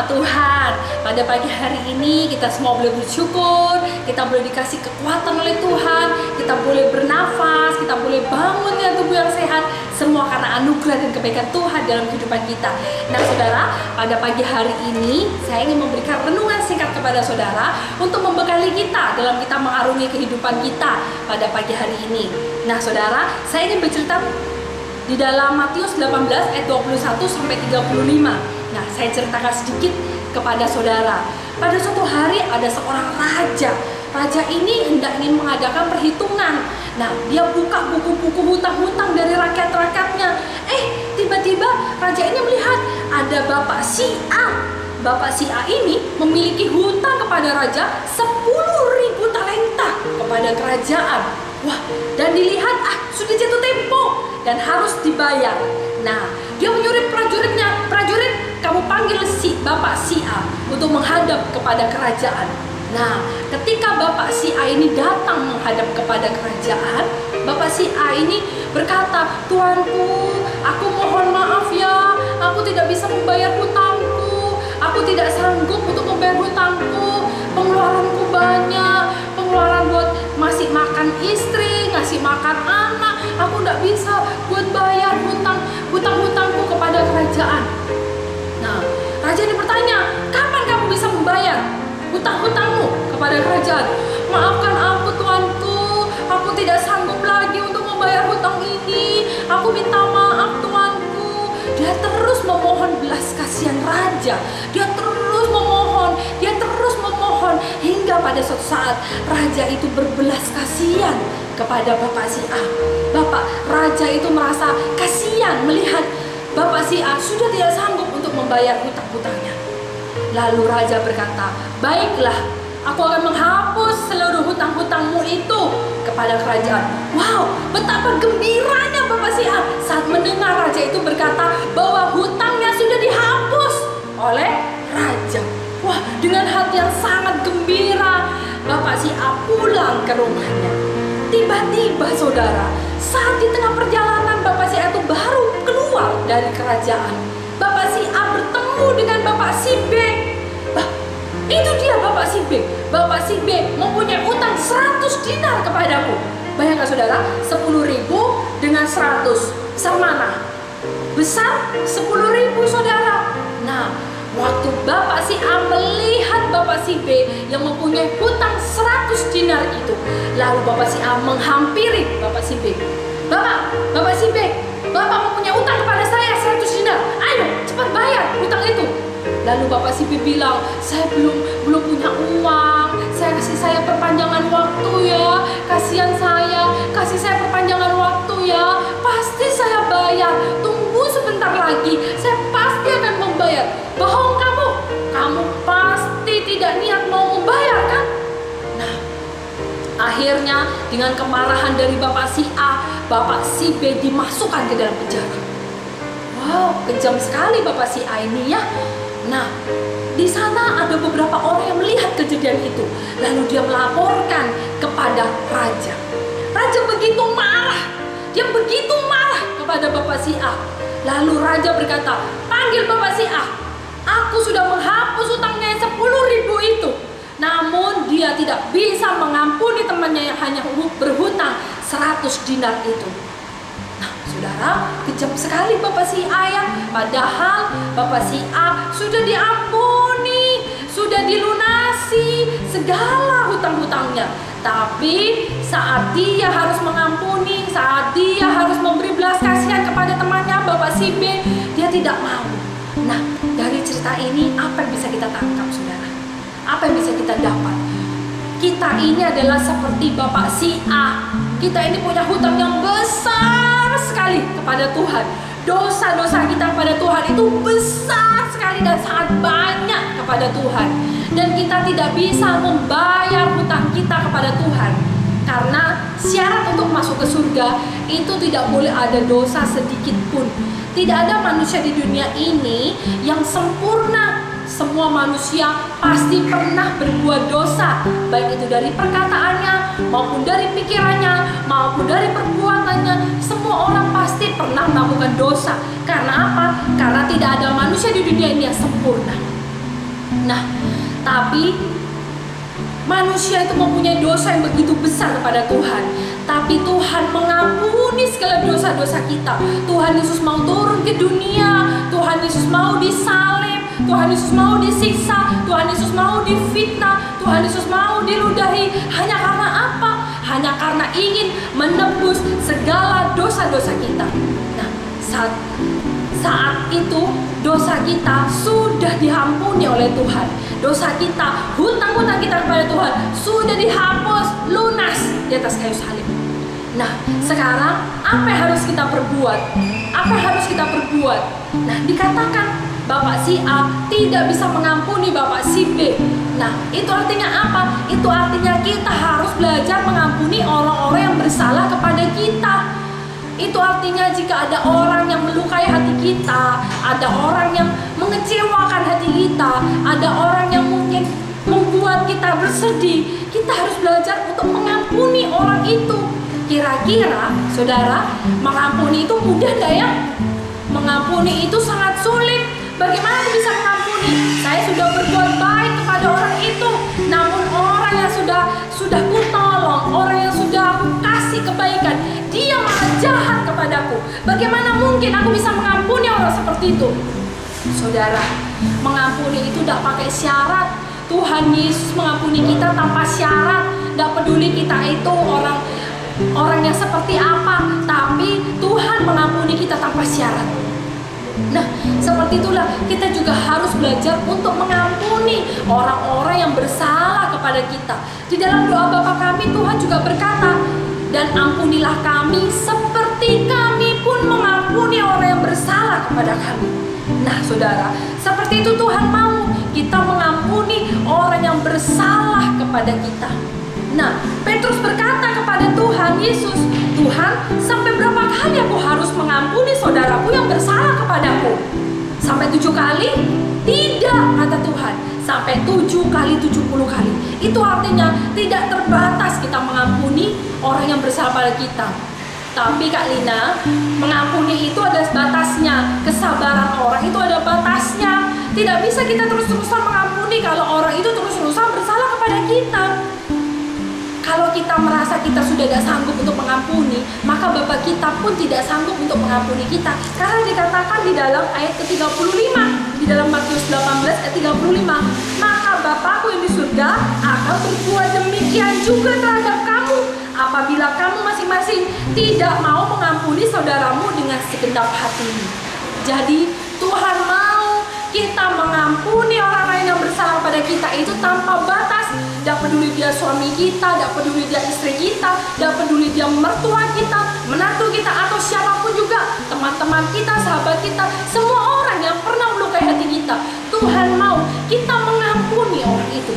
jemaat Tuhan, pada pagi hari ini kita semua boleh bersyukur, kita boleh dikasih kekuatan oleh Tuhan, kita boleh bernafas, kita boleh bangun dengan tubuh yang sehat, semua karena anugerah dan kebaikan Tuhan dalam kehidupan kita. Nah saudara, pada pagi hari ini saya ingin memberikan renungan singkat kepada saudara untuk membekali kita dalam kita mengarungi kehidupan kita pada pagi hari ini. Nah saudara, saya ingin bercerita di dalam Matius 18 ayat 21 sampai 35. Nah, saya ceritakan sedikit kepada saudara. Pada suatu hari ada seorang raja. Raja ini hendak ingin mengadakan perhitungan. Nah, dia buka buku-buku hutang-hutang dari rakyat-rakyatnya. Tiba-tiba raja ini melihat ada Bapak si A. Bapak si A ini memiliki hutang kepada raja 10.000 talenta kepada kerajaan. Wah, dan dilihat sudah jatuh tempo dan harus dibayar. Nah, dia menyuruh prajuritnya, prajurit, kamu panggil si Bapak si A untuk menghadap kepada kerajaan. Nah, ketika Bapak si A ini datang menghadap kepada kerajaan, Bapak si A ini berkata, "Tuanku, aku mohon maaf ya, aku tidak bisa membayar hutangku, aku tidak sanggup untuk membayar hutangku, pengeluaranku banyak, pengeluaran buat masih makan istri, ngasih makan anak, aku tidak bisa buat bayar hutang-hutangku kepada kerajaan." Nah, raja ini bertanya, "Kapan kamu bisa membayar hutang-hutangmu kepada kerajaan?" "Maafkan aku tuanku, aku tidak sanggup lagi untuk membayar hutang ini, aku minta maaf tuanku." Dia terus memohon belas kasihan raja, dia terus memohon hingga pada suatu saat raja itu berbelas kasihan kepada Bapak si A. Raja itu merasa kasihan melihat Bapak si A sudah tidak sanggup untuk membayar hutang-hutangnya. Lalu raja berkata, "Baiklah, aku akan menghapus seluruh hutang-hutangmu itu kepada kerajaan." Wow, betapa gembiranya Bapak si A saat mendengar raja itu berkata bahwa hutangnya sudah dihapus oleh raja. Wah, dengan hati yang sangat gembira, Bapak si A pulang ke rumahnya. Tiba-tiba saudara, saat di tengah perjalanan Bapak si A itu baru keluar dari kerajaan, Bapak si A bertemu dengan Bapak si B. Itu dia Bapak si B. Bapak si B mempunyai utang 100 dinar kepadaku. Bayangkan saudara, 10.000 dengan 100 sama mana? Besar 10.000 saudara. Nah, waktu Bapak si A melihat Bapak si B yang mempunyai hutang 100 dinar itu, lalu Bapak si A menghampiri Bapak si B. Bapak si B, Bapak mempunyai hutang kepada saya 100 dinar. Ayo, cepat bayar hutang itu." Lalu Bapak si B bilang, "Saya belum punya uang. Kasih saya perpanjangan waktu ya. Kasihan saya, kasih saya perpanjangan waktu ya. Pasti saya bayar. Tunggu sebentar lagi, saya pasti akan membayar." "Bohong kamu. Kamu pasti tidak niat mau membayar kan?" Nah, akhirnya dengan kemarahan dari Bapak si A, Bapak si B dimasukkan ke dalam penjara. Wow, kejam sekali Bapak si A ini ya. Nah, di sana ada beberapa orang yang melihat kejadian itu. Lalu dia melaporkan kepada raja. Raja begitu marah. Dia begitu marah kepada Bapak si A. Lalu raja berkata, "Panggil Bapak si A. Aku sudah menghapus hutangnya 10.000 itu. Namun dia tidak bisa mengampuni temannya yang hanya berhutang 100 dinar itu." Nah, saudara, kejam sekali Bapak si A ya. Padahal Bapak si A sudah diampuni, sudah dilunasi segala hutang-hutangnya. Tapi saat dia harus mengampuni, saat dia harus memberi belas kasihan kepada temannya Bapak si B, dia tidak mau. Nah, dari cerita ini apa yang bisa kita tangkap saudara? Apa yang bisa kita dapat? Kita ini adalah seperti Bapak si A. Kita ini punya hutang yang besar sekali kepada Tuhan. Dosa-dosa kita kepada Tuhan itu besar sekali dan sangat banyak kepada Tuhan. Dan kita tidak bisa membayar hutang kita kepada Tuhan. Karena syarat untuk masuk ke surga itu tidak boleh ada dosa sedikit pun. Tidak ada manusia di dunia ini yang sempurna. Semua manusia pasti pernah berbuat dosa, baik itu dari perkataannya, maupun dari pikirannya, maupun dari perbuatannya. Semua orang pasti pernah melakukan dosa. Karena apa? Karena tidak ada manusia di dunia ini yang sempurna. Nah, tapi manusia itu mempunyai dosa yang begitu besar kepada Tuhan. Tapi Tuhan mengampuni segala dosa-dosa kita. Tuhan Yesus mau turun ke dunia. Tuhan Yesus mau disalib. Tuhan Yesus mau disiksa. Tuhan Yesus mau difitnah. Tuhan Yesus mau diludahi. Hanya karena apa? Hanya karena ingin menebus segala dosa-dosa kita. Nah, saat itu dosa kita sudah diampuni oleh Tuhan. Dosa kita, hutang-hutang kita kepada Tuhan sudah dihapus lunas di atas kayu salib. Nah, sekarang apa yang harus kita perbuat? Apa yang harus kita perbuat? Nah, dikatakan Bapak si A tidak bisa mengampuni Bapak si B. Nah, itu artinya apa? Itu artinya kita harus belajar mengampuni orang-orang yang bersalah kepada kita. Itu artinya jika ada orang yang melukai hati kita, ada orang yang mengecewakan hati kita, ada orang yang mungkin membuat kita bersedih, kita harus belajar untuk mengampuni orang itu. Kira-kira, saudara, mengampuni itu mudah gak ya? Mengampuni itu sangat sulit. Bagaimana bisa mengampuni? Saya sudah berbuat baik kepada orang itu, namun orang yang sudah kutolong, orang yang sudah aku kasih kebaikan, dia malah jahat kepadaku. Bagaimana mungkin aku bisa mengampuni orang seperti itu? Saudara, mengampuni itu tidak pakai syarat. Tuhan Yesus mengampuni kita tanpa syarat. Tidak peduli kita itu orang yang seperti apa, tapi Tuhan mengampuni kita tanpa syarat. Nah, seperti itulah kita juga harus belajar untuk mengampuni orang-orang yang bersalah kepada kita. Di dalam doa Bapa kami, Tuhan juga berkata, dan ampunilah kami seperti kami pun mengampuni orang yang bersalah kepada kami. Nah, saudara, seperti itu Tuhan mau kita mengampuni orang yang bersalah kepada kita. Nah, Petrus berkata kepada Tuhan Yesus, Tuhan, sampai berapa kali aku harus mengampuni saudaraku yang bersalah kepadaku? Sampai 7 kali? Tidak, kata Tuhan. Sampai 7 kali 70 kali. Itu artinya tidak terbatas kita mengampuni orang yang bersalah pada kita. Tapi Kak Lina, mengampuni itu ada batasnya. Kesabaran orang itu ada batasnya. Tidak bisa kita terus-terusan mengampuni kalau orang itu terus-terusan bersalah kepada kita. Kalau kita merasa kita sudah tidak sanggup untuk mengampuni, maka Bapa kita pun tidak sanggup untuk mengampuni kita. Karena dikatakan di dalam ayat ke-35, di dalam Matius 18 ayat 35, maka Bapakku yang di surga akan berbuat demikian juga terhadap kamu, apabila kamu masing-masing tidak mau mengampuni saudaramu dengan segenap hatimu. Jadi Tuhan mau kita mengampuni orang lain yang bersalah pada kita itu tanpa batas. Tidak peduli dia suami kita, tidak peduli dia istri kita, tidak peduli dia mertua kita, menantu kita, atau siapapun juga, teman-teman kita, sahabat kita, semua orang yang pernah melukai hati kita, Tuhan mau kita mengampuni orang itu.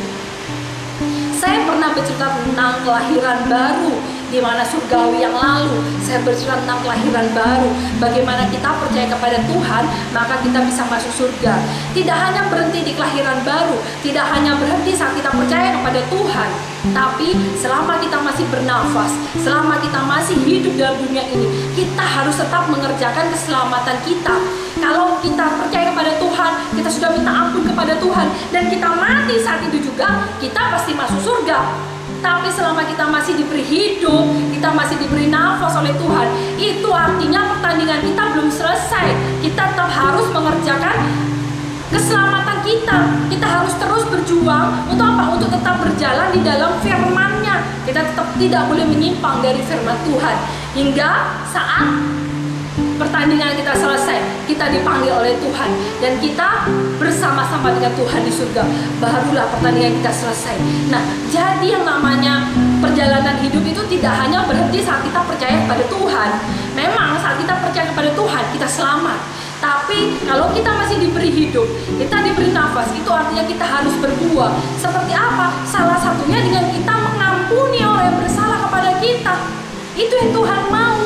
Saya pernah bercerita tentang kelahiran baru, di mana surgawi yang lalu. Saya bercerita tentang kelahiran baru, bagaimana kita percaya kepada Tuhan, maka kita bisa masuk surga. Tidak hanya berhenti di kelahiran baru, tidak hanya berhenti saat kita percaya kepada Tuhan, tapi selama kita masih bernafas, selama kita masih hidup dalam dunia ini, kita harus tetap mengerjakan keselamatan kita. Kalau kita percaya kepada Tuhan, kita sudah minta ampun kepada Tuhan, dan kita mati saat itu juga, kita pasti masuk surga. Tapi selama kita masih diberi hidup, kita masih diberi nafas oleh Tuhan, itu artinya pertandingan kita belum selesai. Kita tetap harus mengerjakan keselamatan kita. Kita harus terus berjuang untuk apa? Untuk tetap berjalan di dalam firman-Nya. Kita tetap tidak boleh menyimpang dari firman Tuhan. Hingga saat pertandingan kita selesai, kita dipanggil oleh Tuhan, dan kita bersama-sama dengan Tuhan di surga, barulah pertandingan kita selesai. Nah, jadi yang namanya perjalanan hidup itu tidak hanya berhenti saat kita percaya kepada Tuhan. Memang saat kita percaya kepada Tuhan, kita selamat. Tapi kalau kita masih diberi hidup, kita diberi nafas, itu artinya kita harus berbuah. Seperti apa? Salah satunya dengan kita mengampuni orang yang bersalah kepada kita. Itu yang Tuhan mau.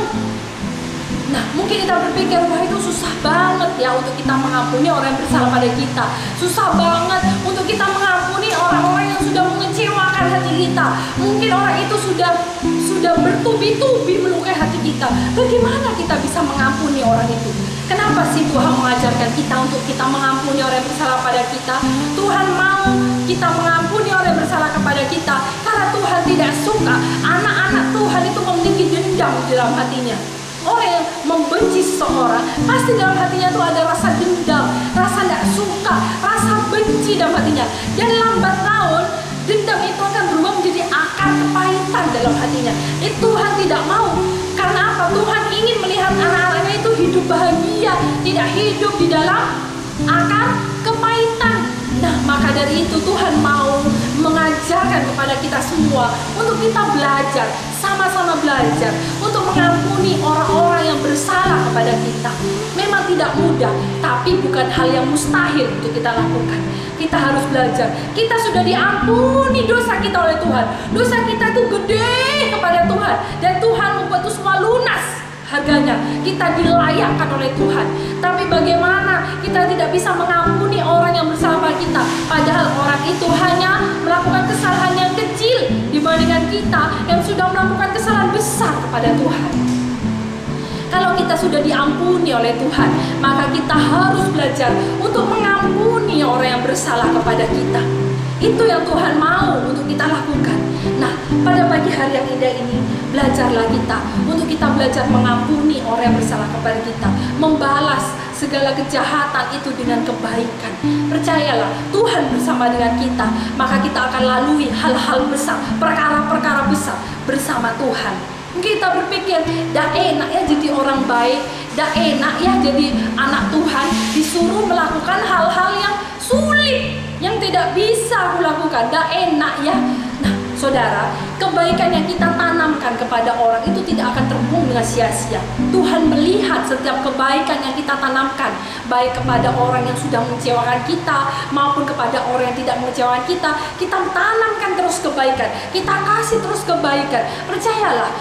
Nah, mungkin kita berpikir, wah itu susah banget ya untuk kita mengampuni orang yang bersalah pada kita. Susah banget untuk kita mengampuni orang-orang yang sudah mengecewakan hati kita. Mungkin orang itu sudah bertubi-tubi melukai hati kita. Bagaimana kita bisa mengampuni orang itu? Kenapa sih Tuhan mengajarkan kita untuk kita mengampuni orang yang bersalah pada kita? Tuhan mau kita mengampuni orang yang bersalah kepada kita karena Tuhan tidak suka anak-anak Tuhan itu memiliki dendam di dalam hatinya. Orang yang membenci seseorang pasti dalam hatinya itu ada rasa dendam, rasa tidak suka, rasa benci dalam hatinya. Dan lambat laun dendam itu akan berubah menjadi akar kepahitan dalam hatinya. Tuhan tidak mau. Karena apa? Tuhan ingin melihat anak-anaknya itu hidup bahagia, tidak hidup di dalam akar kepahitan. Nah, maka dari itu Tuhan mau mengajarkan kepada kita semua untuk kita belajar, sama-sama belajar untuk mengampuni orang-orang yang bersalah kepada kita. Memang tidak mudah, tapi bukan hal yang mustahil untuk kita lakukan. Kita harus belajar. Kita sudah diampuni dosa kita oleh Tuhan. Dosa kita itu gede kepada Tuhan, dan Tuhan membuat itu semua lunas harganya. Kita dilayakkan oleh Tuhan. Tapi bagaimana kita tidak bisa mengampuni orang yang bersalah pada kita, padahal orang itu hanya melakukan kesalahan yang kecil dibandingkan kita yang sudah melakukan kesalahan besar kepada Tuhan. Kalau kita sudah diampuni oleh Tuhan, maka kita harus belajar untuk mengampuni orang yang bersalah kepada kita. Itu yang Tuhan mau untuk kita lakukan. Nah, pada pagi hari yang indah ini, belajarlah kita untuk kita belajar mengampuni orang yang bersalah kepada kita, membalas segala kejahatan itu dengan kebaikan. Percayalah, Tuhan bersama dengan kita, maka kita akan lalui hal-hal besar, perkara-perkara besar bersama Tuhan. Kita berpikir, dah enak ya jadi orang baik, dah enak ya jadi anak Tuhan, disuruh melakukan hal-hal yang sulit, yang tidak bisa aku lakukan, dah enak ya. Nah, saudara, kebaikan yang kita tanamkan kepada orang itu tidak akan terbuang dengan sia-sia. Tuhan melihat setiap kebaikan yang kita tanamkan, baik kepada orang yang sudah mengecewakan kita maupun kepada orang yang tidak mengecewakan kita. Kita tanamkan terus kebaikan, kita kasih terus kebaikan. Percayalah,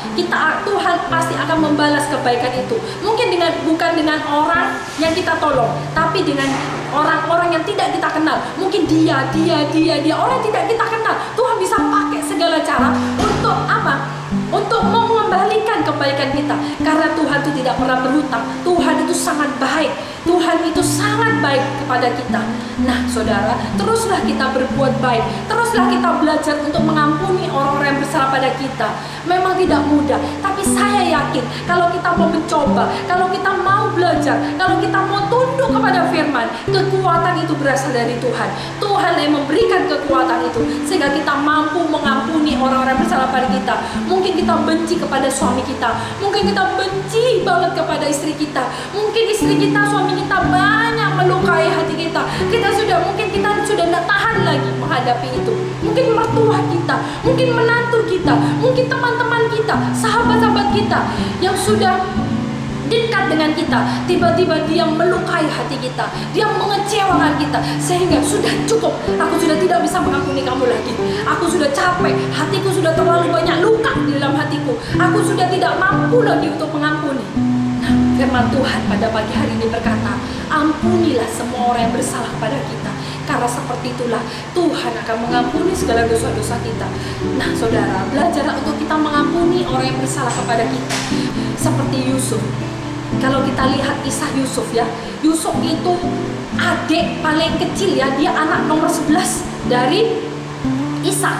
Tuhan pasti akan membalas kebaikan itu. Mungkin bukan dengan orang yang kita tolong, tapi dengan orang-orang yang tidak kita kenal. Mungkin dia orang yang tidak kita kenal. Tuhan bisa pakai segala cara untuk apa? Untuk mengembalikan kebaikan kita. Karena Tuhan itu tidak pernah berhutang. Tuhan itu sangat baik. Tuhan itu sangat baik kepada kita. Nah, saudara, teruslah kita berbuat baik. Teruslah kita belajar untuk mengampuni orang-orang yang bersalah pada kita. Memang tidak mudah, tapi saya yakin kalau kita mau mencoba, kalau kita mau belajar, kalau kita mau tunduk kepada firman, kekuatan itu berasal dari Tuhan. Tuhan yang memberikan kekuatan itu sehingga kita mampu mengampuni orang-orang yang bersalah pada kita. Mungkin kita benci kepada suami kita, mungkin kita benci banget kepada istri kita, mungkin istri kita, suami kita banyak melukai hati kita. Mungkin kita sudah tidak tahan lagi menghadapi itu. Mungkin mertua kita, mungkin menantu kita, mungkin teman-teman kita, sahabat-sahabat kita yang sudah dekat dengan kita, tiba-tiba dia melukai hati kita, dia mengecewakan kita, sehingga sudah cukup, aku sudah tidak bisa mengampuni kamu lagi, aku sudah capek, hatiku sudah terlalu banyak luka di dalam hatiku, aku sudah tidak mampu lagi untuk mengampuni. Nah, firman Tuhan pada pagi hari ini berkata, ampunilah semua orang yang bersalah kepada kita, karena seperti itulah Tuhan akan mengampuni segala dosa-dosa kita. Nah, saudara, belajarlah untuk kita mengampuni orang yang bersalah kepada kita, seperti Yusuf. Kalau kita lihat kisah Yusuf ya, Yusuf itu adik paling kecil ya, dia anak nomor 11 dari Ishak.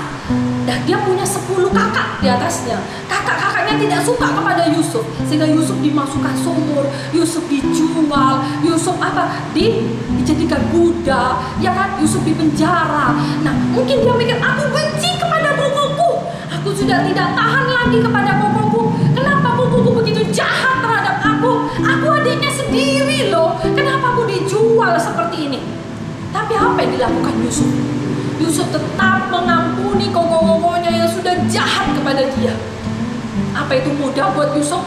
Dan dia punya 10 kakak di atasnya. Kakak-kakaknya tidak suka kepada Yusuf, sehingga Yusuf dimasukkan sumur, Yusuf dijual, Yusuf dijadikan budak, ya kan? Yusuf dipenjara. Nah, mungkin dia mikir, aku benci kepada kokoku, aku sudah tidak tahan lagi kepada kokoku. Kenapa kokoku begitu jahat terhadap aku? Aku adiknya sendiri loh, kenapa aku dijual seperti ini? Tapi apa yang dilakukan Yusuf? Yusuf tetap mengampuni koko-kokonya yang sudah jahat kepada dia. Apa itu mudah buat Yusuf?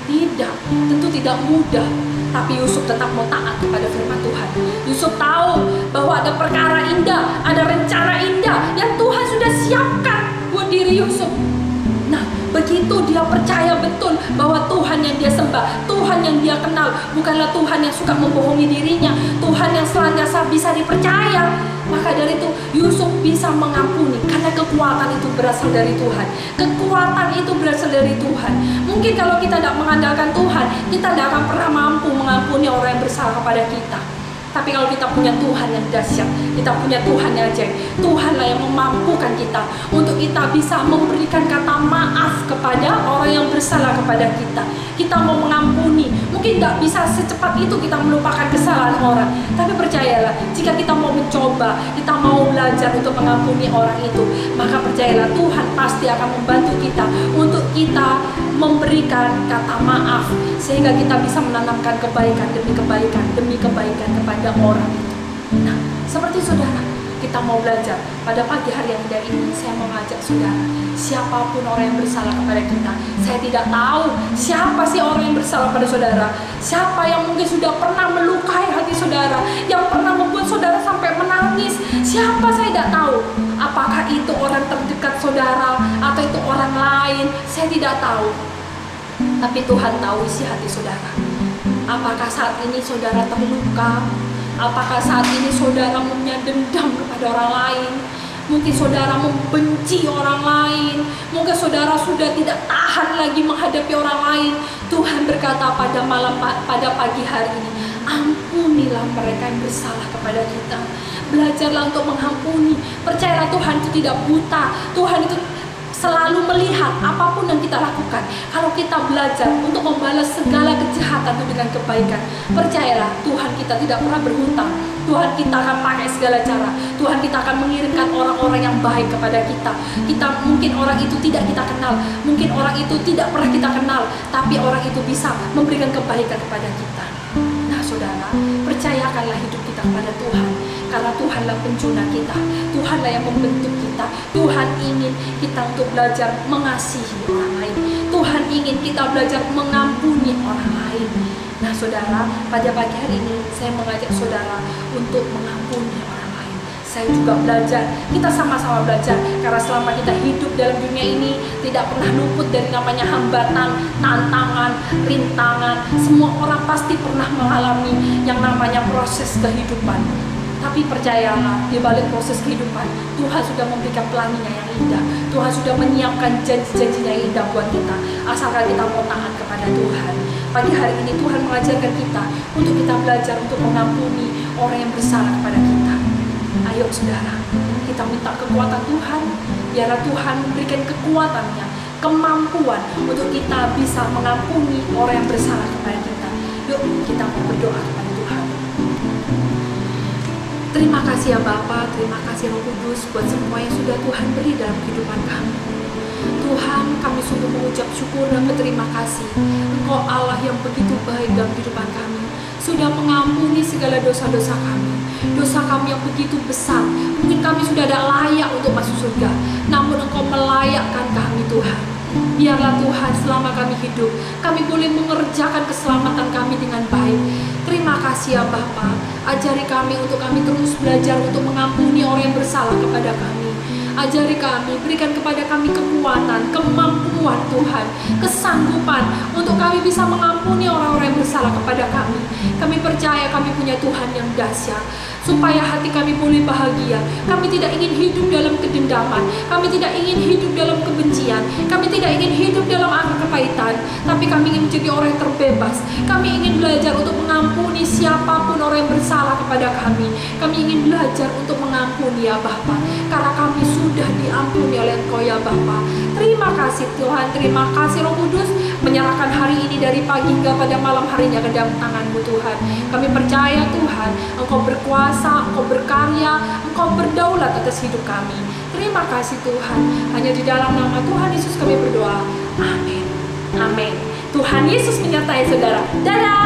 Tidak, tentu tidak mudah. Tapi Yusuf tetap mau taat kepada firman Tuhan. Yusuf tahu bahwa ada perkara indah, ada rencana indah yang Tuhan sudah siapkan buat diri Yusuf. Nah, begitu dia percaya betul bahwa Tuhan yang dia sembah, Tuhan yang dia kenal, bukanlah Tuhan yang suka membohongi dirinya, Tuhan yang senantiasa bisa dipercaya. Maka dari itu Yusuf bisa mengampuni karena kekuatan itu berasal dari Tuhan. Kekuatan itu berasal dari Tuhan. Tuhan. Mungkin kalau kita tidak mengandalkan Tuhan, kita tidak akan pernah mampu mengampuni orang yang bersalah kepada kita. Tapi kalau kita punya Tuhan yang dahsyat, kita punya Tuhan yang ajaib, Tuhanlah yang memampukan kita untuk kita bisa memberikan kata maaf kepada orang yang bersalah kepada kita. Kita mau mengampuni, mungkin tidak bisa secepat itu kita melupakan kesalahan orang. Tapi percayalah, jika kita mau mencoba, kita mau belajar untuk mengampuni orang itu, maka percayalah Tuhan pasti akan membantu kita untuk kita memberikan kata maaf, sehingga kita bisa menanamkan kebaikan demi kebaikan demi kebaikan kepada orang itu. Nah, seperti saudara, kita mau belajar pada pagi hari yang indah ini. Saya mengajak saudara, siapapun orang yang bersalah kepada kita, saya tidak tahu siapa sih orang yang bersalah pada saudara, siapa yang mungkin sudah pernah melukai hati saudara, yang pernah membuat saudara sampai menangis, siapa saya tidak tahu. Apakah itu orang terdekat saudara atau itu orang lain, saya tidak tahu. Tapi Tuhan tahu isi hati saudara. Apakah saat ini saudara terluka? Apakah saat ini saudara punya dendam kepada orang lain? Mungkin saudara membenci orang lain. Mungkin saudara sudah tidak tahan lagi menghadapi orang lain. Tuhan berkata pada pagi hari ini, ampunilah mereka yang bersalah kepada kita. Belajarlah untuk mengampuni. Percayalah Tuhan itu tidak buta. Tuhan itu selalu melihat apapun yang kita lakukan. Kalau kita belajar untuk membalas segala kejahatan itu dengan kebaikan, percayalah Tuhan kita tidak pernah berhutang. Tuhan kita akan pakai segala cara. Tuhan kita akan mengirimkan orang-orang yang baik kepada kita. Mungkin orang itu tidak kita kenal, mungkin orang itu tidak pernah kita kenal, tapi orang itu bisa memberikan kebaikan kepada kita. Nah saudara, percayakanlah hidup kita kepada Tuhan, karena Tuhanlah penjuna kita, Tuhanlah yang membentuk kita. Tuhan ingin kita untuk belajar mengasihi orang lain. Tuhan ingin kita belajar mengampuni orang lain. Nah saudara, pada pagi hari ini saya mengajak saudara untuk mengampuni orang lain. Saya juga belajar, kita sama-sama belajar, karena selama kita hidup dalam dunia ini tidak pernah luput dari namanya hambatan, tantangan, rintangan. Semua orang pasti pernah mengalami yang namanya proses kehidupan. Tapi percayalah, di balik proses kehidupan, Tuhan sudah memberikan pelanginya yang indah. Tuhan sudah menyiapkan janji-janjinya yang indah buat kita, asalkan kita mau taat kepada Tuhan. Pagi hari ini Tuhan mengajarkan kita untuk kita belajar untuk mengampuni orang yang bersalah kepada kita. Ayo saudara, kita minta kekuatan Tuhan, biarlah Tuhan memberikan kekuatannya, kemampuan untuk kita bisa mengampuni orang yang bersalah kepada kita. Yuk kita mau berdoa kepada Tuhan. Terima kasih ya Bapa, terima kasih Roh Kudus buat semua yang sudah Tuhan beri dalam kehidupan kami. Tuhan, kami sungguh mengucap syukur dan berterima kasih. Engkau Allah yang begitu baik dalam kehidupan kami, sudah mengampuni segala dosa-dosa kami. Dosa kami yang begitu besar, mungkin kami sudah tidak layak untuk masuk surga, namun Engkau melayakkan kami Tuhan. Biarlah Tuhan selama kami hidup, kami boleh mengerjakan keselamatan kami dengan baik. Terima kasih ya Bapa, ajari kami untuk kami terus belajar untuk mengampuni orang yang bersalah kepada kami. Ajari kami, berikan kepada kami kekuatan, kemampuan Tuhan, kesanggupan untuk kami bisa mengampuni orang-orang yang bersalah kepada kami. Kami percaya kami punya Tuhan yang dahsyat, supaya hati kami boleh bahagia. Kami tidak ingin hidup dalam kedendaman, kami tidak ingin hidup dalam kebencian, kami tidak ingin hidup dalam akar kepahitan, tapi kami ingin menjadi orang yang terbebas. Kami ingin belajar untuk mengampuni siapapun orang yang bersalah kepada kami. Kami ingin belajar untuk mengampuni ya Bapa, karena kami sudah diampuni oleh Engkau ya Bapa. Terima kasih Tuhan, terima kasih Roh Kudus, menyerahkan hari ini dari pagi hingga pada malam harinya ke dalam tangan-Mu Tuhan. Kami percaya Tuhan, Engkau berkuasa, Engkau berkarya, Engkau berdaulat atas hidup kami. Terima kasih Tuhan, hanya di dalam nama Tuhan Yesus kami berdoa. Amin. Amin. Tuhan Yesus menyertai saudara. Dadah.